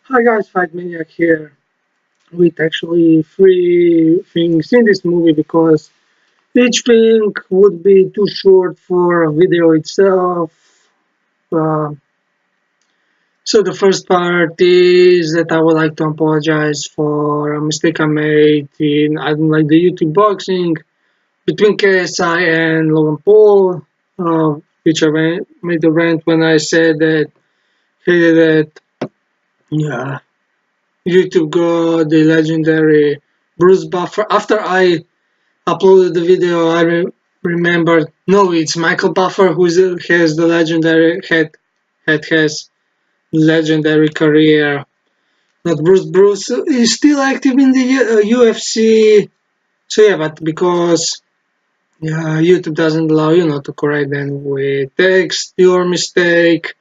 Hi guys, Fight Maniac here with actually three things in this movie because each thing would be too short for a video itself. Uh, so the first part is that I would like to apologize for a mistake I made in I don't like the YouTube boxing between KSI and Logan Paul, which made a rant when I said that hated that yeah YouTube got the legendary Bruce Buffer. After I uploaded the video, I remembered no, it's Michael Buffer who has the legendary has legendary career. Not Bruce. Bruce is still active in the UFC. So yeah, but because YouTube doesn't allow to correct them with text your mistake,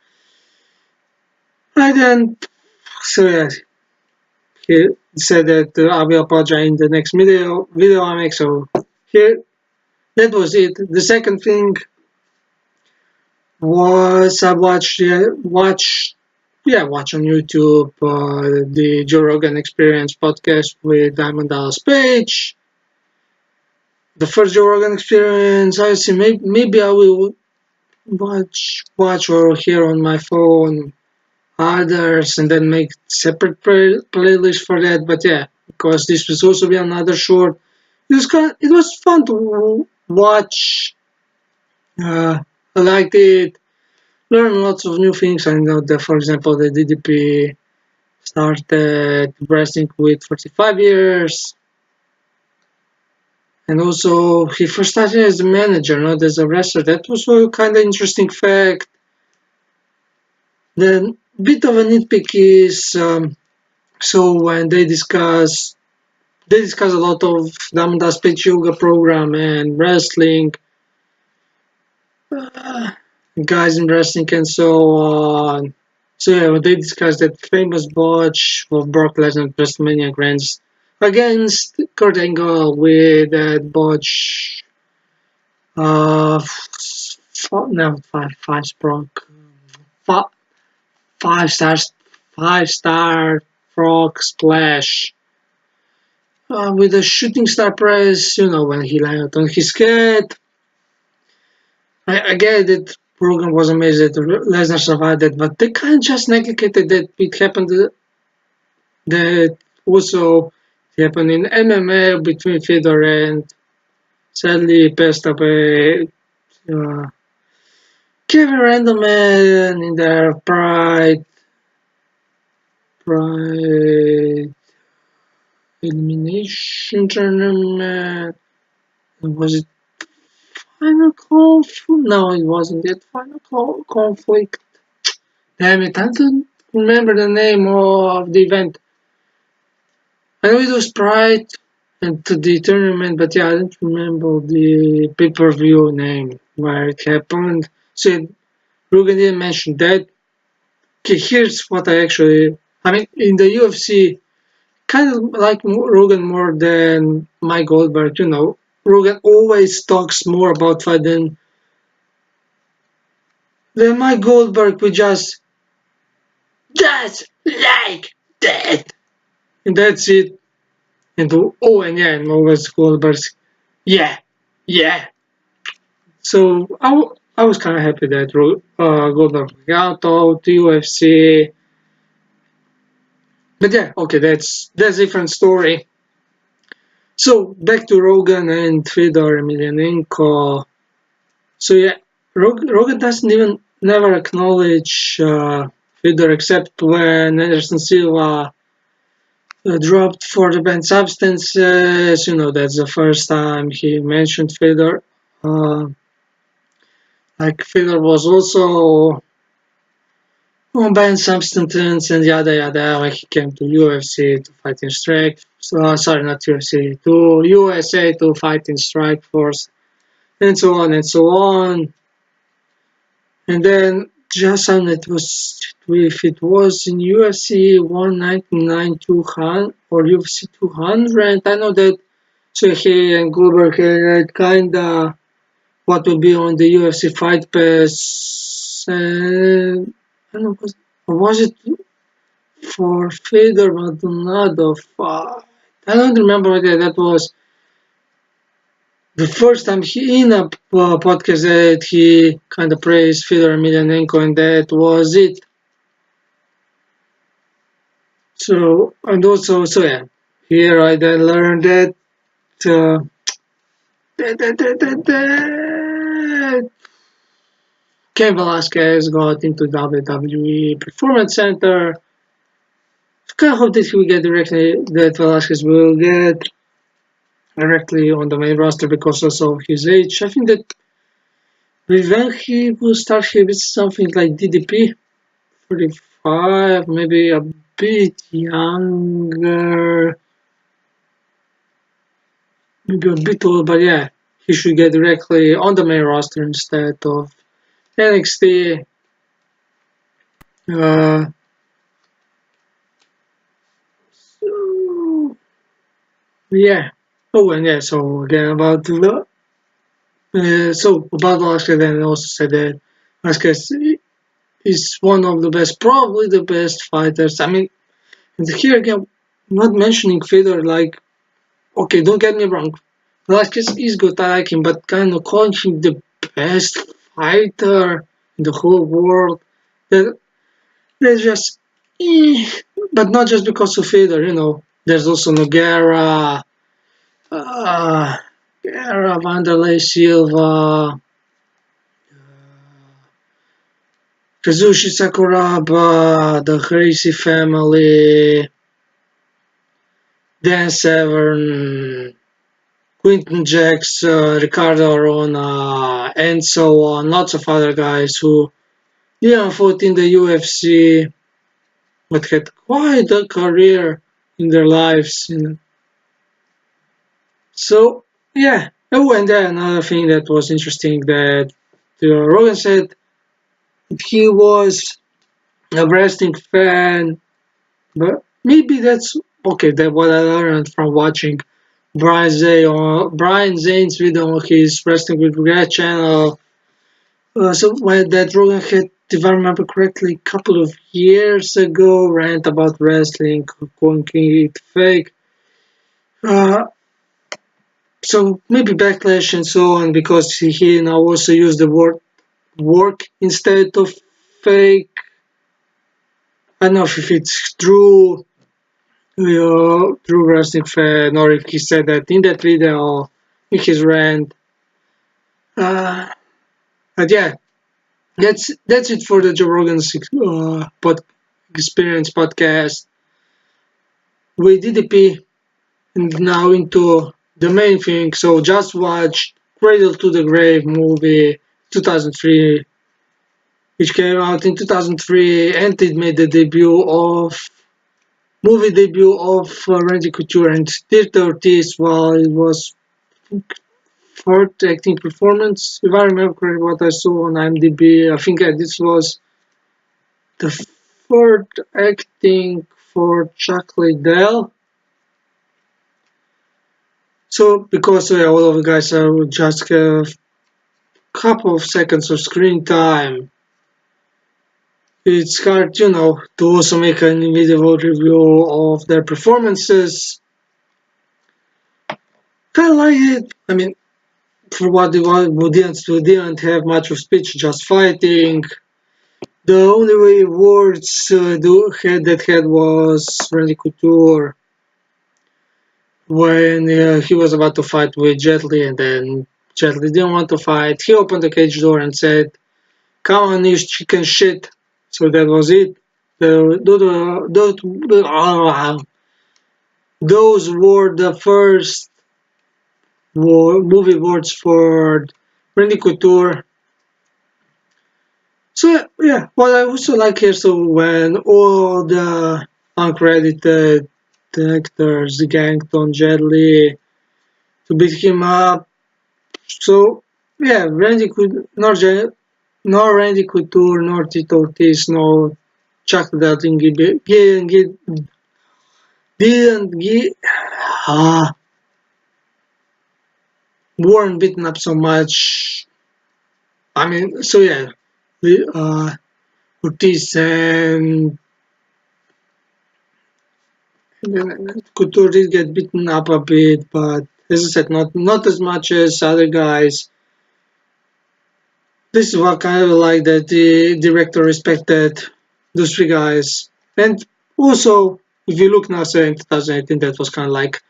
I then so yeah, he said that I will apologize in the next video I make. So here, that was it. The second thing was I watch on YouTube the Joe Rogan Experience podcast with Diamond Dallas Page. The first Joe Rogan Experience, I see maybe I will watch or hear on my phone others and then make separate playlist for that. But yeah, because this was also be another short. It was fun to watch. I liked it. Learn lots of new things. I know that, for example, the DDP started wrestling with 45 years. And also, he first started as a manager, not as a wrestler. That was a kind of interesting fact. Then, bit of a nitpick is so when they discuss a lot of Damdas Pitch Yoga program and wrestling, uh, guys in wrestling and so on. So yeah, when they discussed that famous botch of Brock Lesnar WrestleMania against Kurt Angle with that botch, no, five Brock, five, five stars, 5 star frog splash. With a shooting star press, when he landed on his head. I get that program was amazing that Lesnar survived it, but they kind of just neglected that it happened that also happened in MMA between Fedor and sadly passed away Kevin Randleman in their Pride elimination tournament. Was it Final Conflict? No, it wasn't yet Final Conflict. Damn it, I don't remember the name of the event. I know it was Pride and to the tournament, but yeah, I don't remember the pay-per-view name where it happened. So Rugen didn't mention that. Okay, here's what I mean, in the UFC, kind of like Rogan more than Mike Goldberg, Rogan always talks more about fight than Mike Goldberg, we just like that. And that's it. And and always Goldberg's, yeah, yeah. So I was kind of happy that Goldberg got out to UFC. But yeah, okay, that's a different story. So back to Rogan and Fedor Emelianenko. So yeah, Rogan doesn't even never acknowledge Fedor except when Anderson Silva dropped for the banned substances. That's the first time he mentioned Fedor. Like Fedor was also on banned substances and yada yada when he came to UFC to fight in Strike. So sorry, not UFC, to USA to fight in Strike Force, and so on and so on. And then just on it was if it was in UFC 199 200 or UFC 200, I know that so he and Goldberg had kinda what would be on the UFC Fight Pass. And I don't know, was it for Fedor Maldonado fight. I don't remember whether that was the first time he in a podcast that he kind of praised Fedor Emelianenko, and that was it. So, and also, so yeah, here I then learned that uh, that Cain Velasquez got into WWE Performance Center. I hope that he will get directly, that Velasquez will get directly on the main roster because also of his age. I think that when he will start here with something like DDP, 45, maybe a bit younger, maybe a bit old, but yeah, he should get directly on the main roster instead of NXT. So, yeah. Oh, and yeah, so again about the about Velasquez, then I also said that Velasquez is one of the best, probably the best fighters. I mean, and here again, not mentioning Fedor, like, okay, don't get me wrong, Velasquez is good, I like him, but kind of calling him the best fighter in the whole world, that that's just, but not just because of Fedor, there's also Nogueira, uh, Guerra, Vanderlei Silva, Kazushi Sakuraba, the Gracie family, Dan Severn, Quinton Jackson, Ricardo Arona, and so on. Lots of other guys who fought in the UFC, but had quite a career in their lives. So, yeah. Oh, and then another thing that was interesting that Rogan said he was a wrestling fan, but maybe that's okay. That what I learned from watching Brian Zane's video on his Wrestling with Regret channel. So when that Rogan had, if I remember correctly, a couple of years ago, rant about wrestling, calling it fake. Uh, so maybe backlash and so on because he now also used the word work instead of fake. I don't know if it's true. True wrestling fan, or if he said that in that video, in his rant. But yeah, that's it for the Joe Rogan's experience podcast with DDP, and now into the main thing. So just watch Cradle to the Grave movie 2003, which came out in 2003, and it made the movie debut of Randy Couture and Steve Ortiz. While it was third acting performance, if I remember correctly, what I saw on IMDb, I think this was the third acting for Chuck Liddell. So, because all of the guys just have a couple of seconds of screen time, it's hard, to also make an individual review of their performances. Kind of like it. I mean, for what they didn't have much of speech, just fighting. The only way words had was Randy Couture when he was about to fight with Jet Li, and then Jet Li didn't want to fight. He opened the cage door and said, "Come on, you chicken shit." So that was it. Those were the first movie words for Randy Couture. So yeah, what I also like here, so when all the uncredited actors ganked on Jet Li to beat him up, so yeah, nor Randy Couture, nor Tito Ortiz, nor Chuck Liddell didn't get weren't beaten up so much. I mean, so yeah, Ortiz and Couture did get beaten up a bit, but as I said, not as much as other guys. This is what kind of like that the director respected those three guys. And also, if you look now, say in 2018, that was kind of like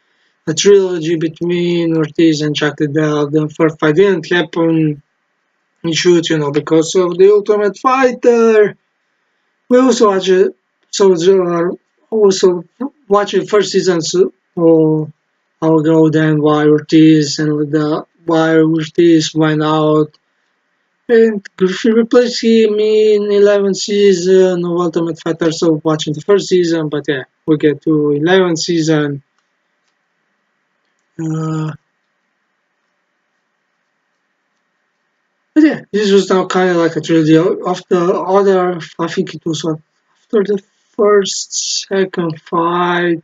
a trilogy between Ortiz and Chuck Liddell. The first fight didn't happen in shoot, because of the Ultimate Fighter. We also watch it, so also watching first season or I'll go then why Ortiz went out and Griffin replaced him in 11th season of Ultimate Fighter. So watching the first season, but yeah, we get to 11th season. Uh, but yeah, this was now kind of like a trilogy of the other. I think it was after the first, second fight.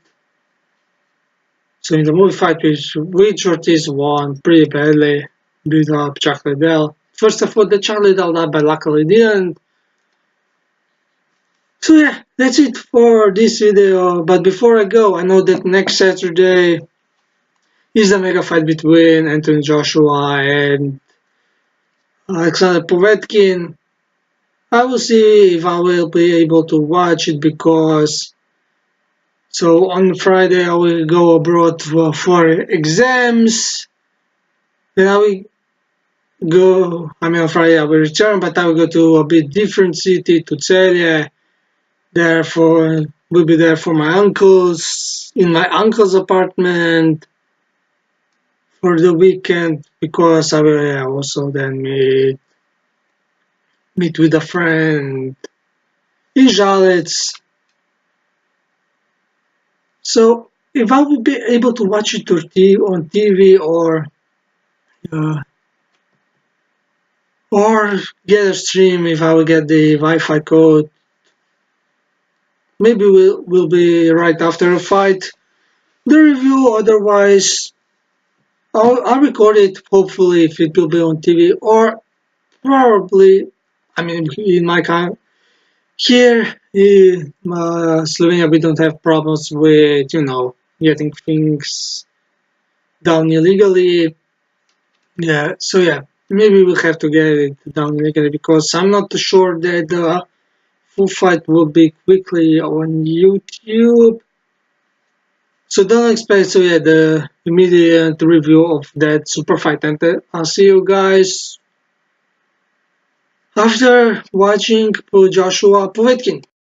So in the movie fight, which Ortiz won pretty badly, beat up Chuck Liddell. First of all, the Chuck Liddell died, but luckily didn't. So yeah, that's it for this video. But before I go, I know that next Saturday is the mega fight between Anthony Joshua and Alexander Povetkin. I will see if I will be able to watch it because so on Friday I will go abroad for exams. Then I will on Friday I will return, but I will go to a bit different city to Celje. Therefore, will be there for my uncle's, in my uncle's apartment for the weekend because I will also then meet with a friend in Jalets. So if I will be able to watch it on TV uh, or get a stream if I will get the Wi-Fi code. Maybe we'll be right after a fight. The review, otherwise, I'll record it. Hopefully, if it will be on TV, or probably, in my kind here in Slovenia, we don't have problems with getting things down illegally. Yeah, so yeah, maybe we'll have to get it down illegally because I'm not sure that the full fight will be quickly on YouTube. So don't expect the immediate review of that super fight, and I'll see you guys after watching Joshua Povetkin.